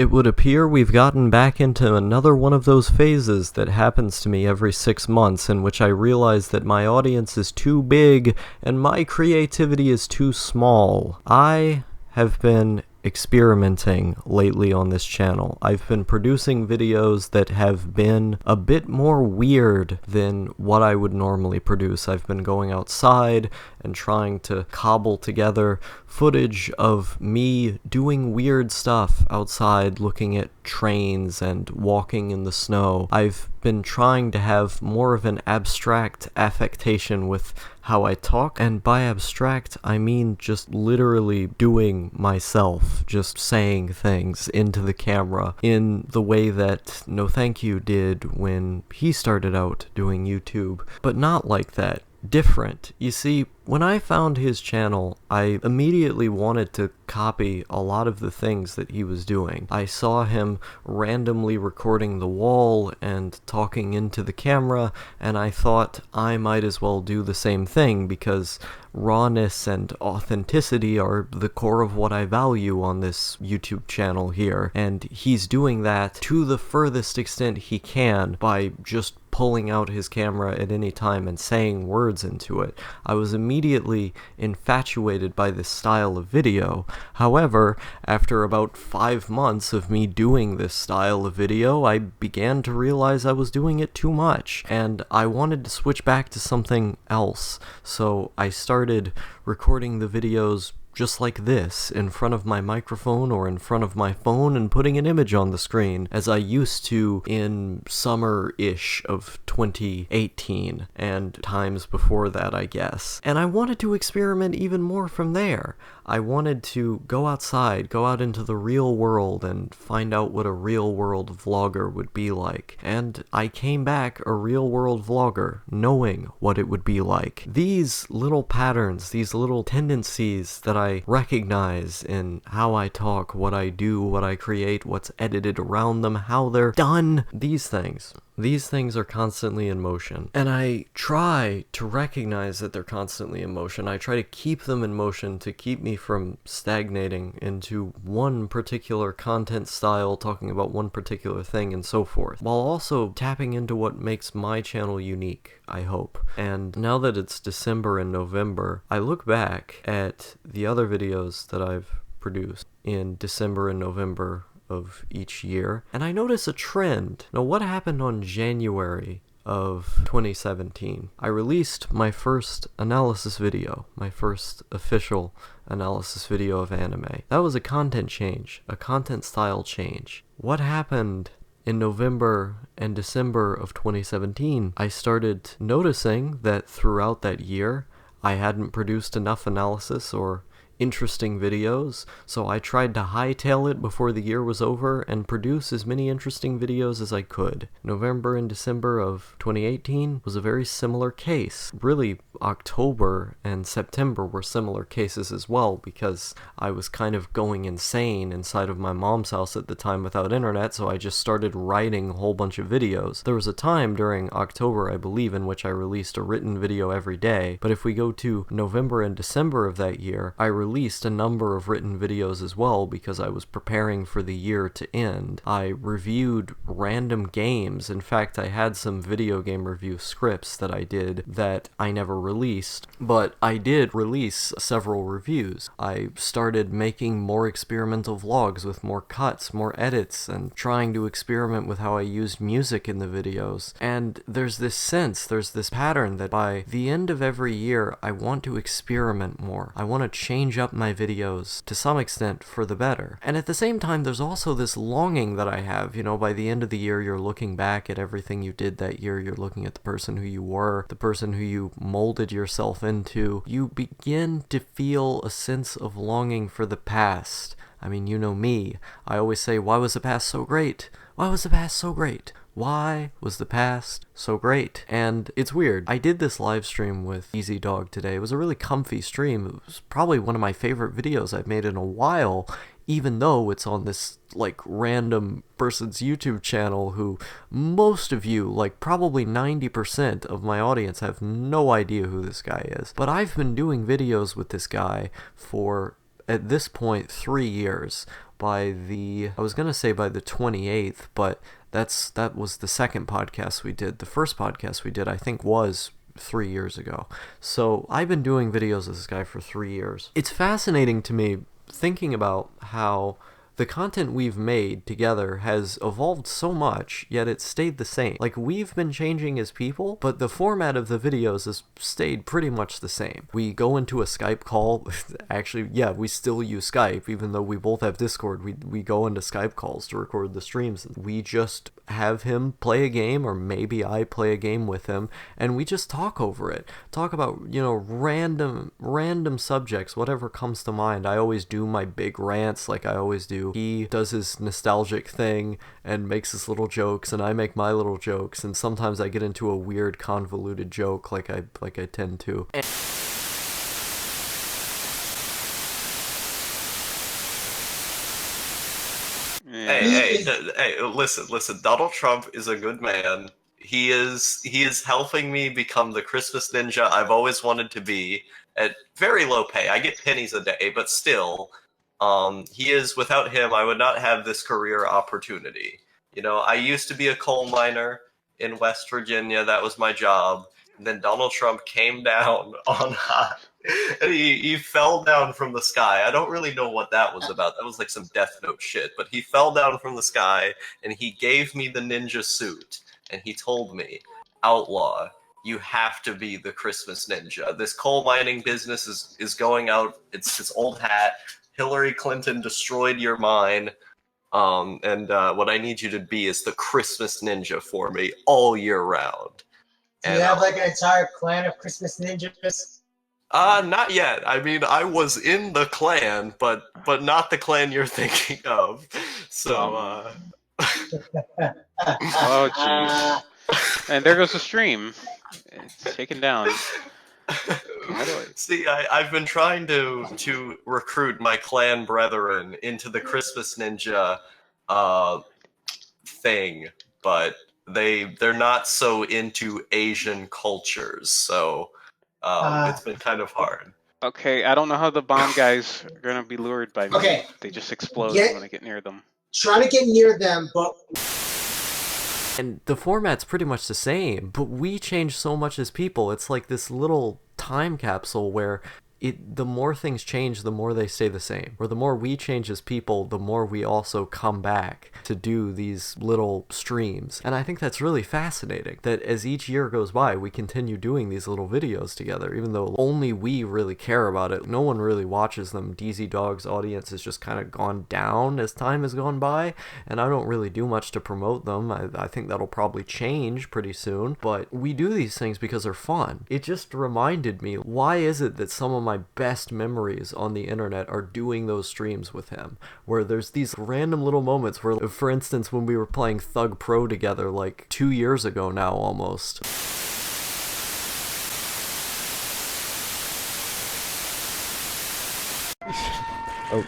It would appear we've gotten back into another one of those phases that happens to me every 6 months in which I realize that my audience is too big and my creativity is too small. I have been experimenting lately on this channel. I've been producing videos that have been a bit more weird than what I would normally produce. I've been going outside and trying to cobble together footage of me doing weird stuff outside, looking at trains and walking in the snow. I've been trying to have more of an abstract affectation with how I talk, and by abstract I mean just literally doing myself, just saying things into the camera in the way that No Thank You did when he started out doing YouTube, but not like that. Different. You see, when I found his channel, I immediately wanted to copy a lot of the things that he was doing. I saw him randomly recording the wall and talking into the camera, and I thought I might as well do the same thing because rawness and authenticity are the core of what I value on this YouTube channel here, and he's doing that to the furthest extent he can by just pulling out his camera at any time and saying words into it. I was immediately infatuated by this style of video. However, after about 5 months of me doing this style of video, I began to realize I was doing it too much, and I wanted to switch back to something else. So I started recording the videos just like this, in front of my microphone or in front of my phone and putting an image on the screen, as I used to in summer-ish of 2018, and times before that, I guess. And I wanted to experiment even more from there. I wanted to go outside, go out into the real world, and find out what a real-world vlogger would be like. And I came back a real-world vlogger, knowing what it would be like. These little patterns, these little tendencies that I recognize in how I talk, what I do, what I create, what's edited around them, how they're done, these things are constantly in motion. And I try to recognize that they're constantly in motion. I try to keep them in motion to keep me from stagnating into one particular content style, talking about one particular thing, and so forth, while also tapping into what makes my channel unique, I hope. And now that it's December and November, I look back at the other videos that I've produced in December and November of each year, and I notice a trend. Now, what happened on January of 2017? I released my first analysis video, my first official analysis video of anime. That was a content change, a content style change. What happened in November and December of 2017? I started noticing that throughout that year, I hadn't produced enough analysis or interesting videos, so I tried to hightail it before the year was over and produce as many interesting videos as I could. November and December of 2018 was a very similar case. Really, October and September were similar cases as well, because I was kind of going insane inside of my mom's house at the time without internet, so I just started writing a whole bunch of videos. There was a time during October, I believe, in which I released a written video every day, but if we go to November and December of that year, I released a number of written videos as well because I was preparing for the year to end. I reviewed random games. In fact, I had some video game review scripts that I did that I never released, but I did release several reviews. I started making more experimental vlogs with more cuts, more edits, and trying to experiment with how I used music in the videos. And there's this pattern that by the end of every year, I want to experiment more. I want to change up my videos to some extent for the better. And at the same time, there's also this longing that I have. You know, by the end of the year, you're looking back at everything you did that year. You're looking at the person who you were, the person who you molded yourself into. You begin to feel a sense of longing for the past. I mean, you know me. I always say, why was the past so great? Why was the past so great? Why was the past so great? And it's weird. I did this live stream with Easy Dog today. It was a really comfy stream. It was probably one of my favorite videos I've made in a while, even though it's on this, like, random person's YouTube channel who most of you, like probably 90% of my audience, have no idea who this guy is. But I've been doing videos with this guy for at this point 3 years. I was gonna say by the 28th, but that was the second podcast we did. The first podcast we did, I think, was 3 years ago. So I've been doing videos of this guy for 3 years. It's fascinating to me thinking about how the content we've made together has evolved so much, yet it's stayed the same. Like, we've been changing as people, but the format of the videos has stayed pretty much the same. We go into a Skype call. Actually, yeah, we still use Skype, even though we both have Discord. We go into Skype calls to record the streams. We just have him play a game, or maybe I play a game with him, and we just talk over it. Talk about, random subjects, whatever comes to mind. I always do my big rants like I always do. He does his nostalgic thing and makes his little jokes, and I make my little jokes, and sometimes I get into a weird convoluted joke like I tend to. Hey, listen. Donald Trump is a good man. He is helping me become the Christmas ninja I've always wanted to be at very low pay. I get pennies a day, but still, without him, I would not have this career opportunity. I used to be a coal miner in West Virginia. That was my job. And then Donald Trump came down on high. And he fell down from the sky. I don't really know what that was about. That was like some Death Note shit. But he fell down from the sky, and he gave me the ninja suit. And he told me, Outlaw, you have to be the Christmas ninja. This coal mining business is going out. It's this old hat. Hillary Clinton destroyed your mine. And what I need you to be is the Christmas ninja for me all year round. Do you have like an entire clan of Christmas ninjas? Not yet. I mean, I was in the clan, but not the clan you're thinking of. So, Oh, jeez. And there goes the stream. It's taken down. See, I've been trying to recruit my clan brethren into the Christmas Ninja thing, but they're not so into Asian cultures, so it's been kind of hard. Okay, I don't know how the bomb guys are gonna be lured by me. Okay. They just explode when I get near them. Trying to get near them, but... And the format's pretty much the same, but we change so much as people. It's like this little time capsule where the more things change, the more they stay the same. Or the more we change as people, the more we also come back to do these little streams. And I think that's really fascinating, that as each year goes by, we continue doing these little videos together, even though only we really care about it. No one really watches them. DZ Dog's audience has just kind of gone down as time has gone by, and I don't really do much to promote them. I think that'll probably change pretty soon, but we do these things because they're fun. It just reminded me, why is it that some of my best memories on the internet are doing those streams with him, where there's these random little moments where, for instance, when we were playing Thug Pro together like 2 years ago now almost. Oh.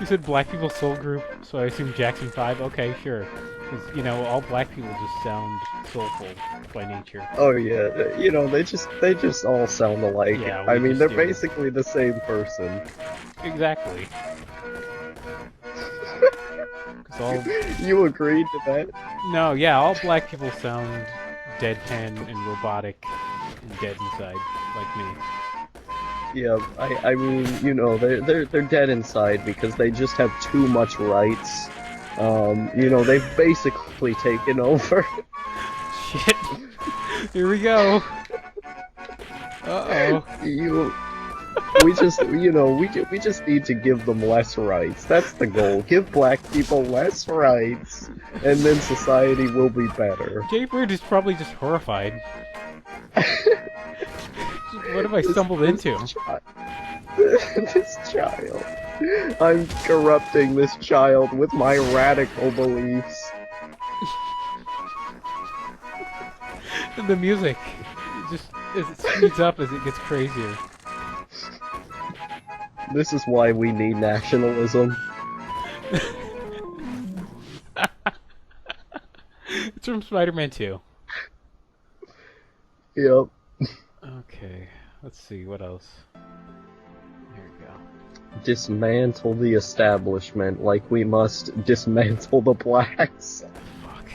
You said Black People Soul Group, so I assume Jackson 5? Okay, sure. Because, all black people just sound soulful by nature. Oh yeah, they just all sound alike. Yeah, I mean, they're do. basically the same person. Exactly. You agreed to that? No, yeah, all black people sound deadpan and robotic and dead inside, like me. Yeah, I mean, they're dead inside because they just have too much rights. They've basically taken over. Shit. Here we go. Uh-oh. We just need to give them less rights. That's the goal. Give black people less rights, and then society will be better. Jay Bird is probably just horrified. What have I stumbled into? This child. I'm corrupting this child with my radical beliefs. The music, just as it speeds up as it gets crazier. This is why we need nationalism. It's from Spider-Man 2. Yep. Okay, let's see, what else? Here we go. dismantle the establishment like we must dismantle the blacks. Fuck.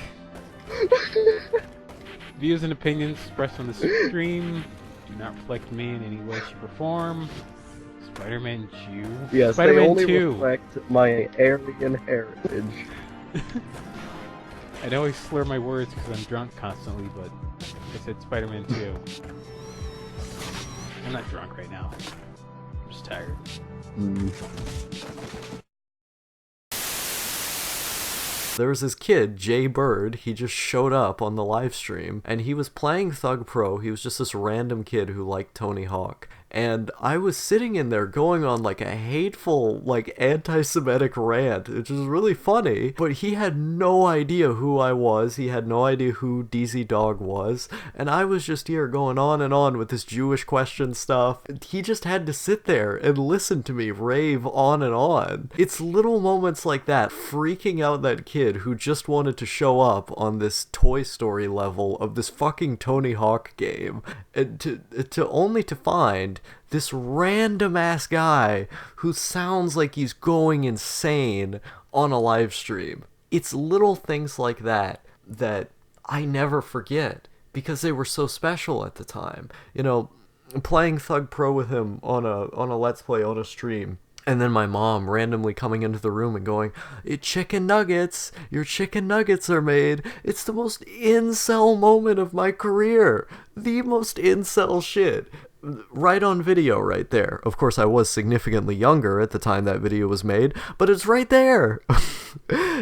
Views and opinions expressed on the stream do not reflect me in any way, shape, or form. Spider-Man Jew? Yes, Spider-Man they only 2. reflect my Aryan heritage. I always slur my words because I'm drunk constantly, but I said Spider-Man 2. I'm not drunk right now. I'm just tired. There was this kid, Jay Bird, he just showed up on the live stream, and he was playing Thug Pro. He was just this random kid who liked Tony Hawk. And I was sitting in there going on like a hateful, like anti-Semitic rant, which was really funny, but he had no idea who I was. He had no idea who DZ Dog was. And I was just here going on and on with this Jewish question stuff. He just had to sit there and listen to me rave on and on. It's little moments like that, freaking out that kid who just wanted to show up on this Toy Story level of this fucking Tony Hawk game, and to find this random ass guy who sounds like he's going insane on a live stream. It's little things like that that I never forget because they were so special at the time. You know, playing Thug Pro with him on a Let's Play on a stream. And then my mom randomly coming into the room and going, "Chicken nuggets, your chicken nuggets are made." It's the most incel moment of my career. The most incel shit. Right on video right there. Of course, I was significantly younger at the time that video was made, but it's right there.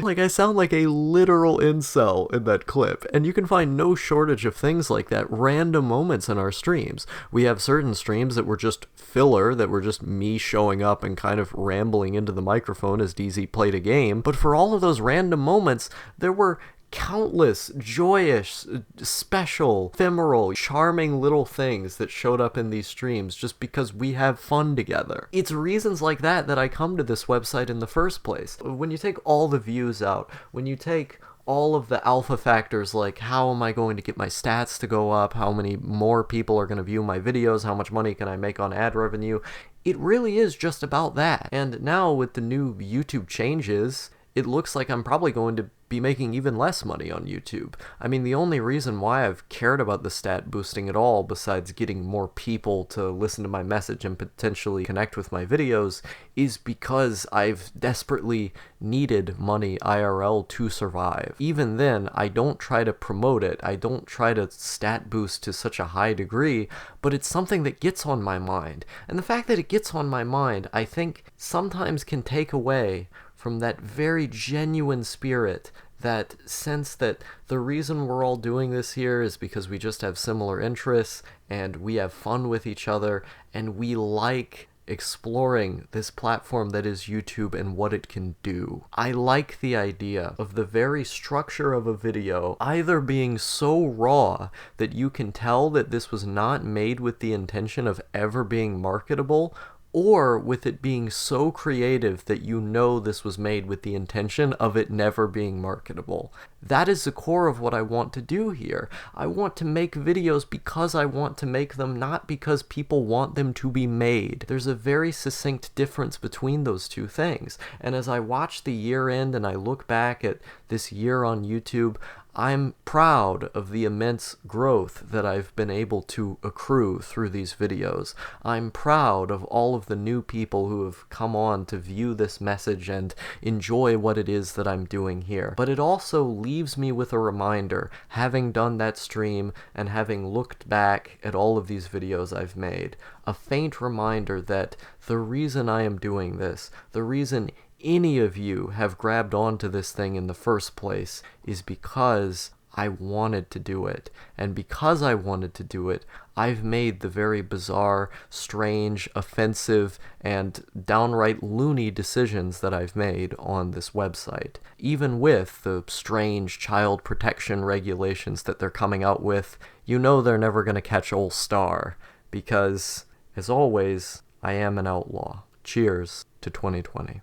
Like, I sound like a literal incel in that clip, and you can find no shortage of things like that, random moments in our streams. We have certain streams that were just filler, that were just me showing up and kind of rambling into the microphone as DZ played a game, but for all of those random moments, there were countless joyous, special, ephemeral, charming little things that showed up in these streams just because we have fun together. It's reasons like that that I come to this website in the first place. When you take all the views out, when you take all of the alpha factors like how am I going to get my stats to go up, how many more people are going to view my videos, how much money can I make on ad revenue, it really is just about that. And now with the new YouTube changes, it looks like I'm probably going to be making even less money on YouTube. I mean, the only reason why I've cared about the stat boosting at all, besides getting more people to listen to my message and potentially connect with my videos, is because I've desperately needed money IRL to survive. Even then, I don't try to promote it. I don't try to stat boost to such a high degree, but it's something that gets on my mind. And the fact that it gets on my mind, I think, sometimes can take away from that very genuine spirit, that sense that the reason we're all doing this here is because we just have similar interests, and we have fun with each other, and we like exploring this platform that is YouTube and what it can do. I like the idea of the very structure of a video either being so raw that you can tell that this was not made with the intention of ever being marketable, or with it being so creative that you know this was made with the intention of it never being marketable. That is the core of what I want to do here. I want to make videos because I want to make them, not because people want them to be made. There's a very succinct difference between those two things. And as I watch the year end and I look back at this year on YouTube, I'm proud of the immense growth that I've been able to accrue through these videos. I'm proud of all of the new people who have come on to view this message and enjoy what it is that I'm doing here. But it also leaves me with a reminder, having done that stream and having looked back at all of these videos I've made, a faint reminder that the reason I am doing this, the reason any of you have grabbed onto this thing in the first place is because I wanted to do it. And because I wanted to do it, I've made the very bizarre, strange, offensive, and downright loony decisions that I've made on this website. Even with the strange child protection regulations that they're coming out with, you know they're never going to catch Old Star. Because, as always, I am an outlaw. Cheers to 2020.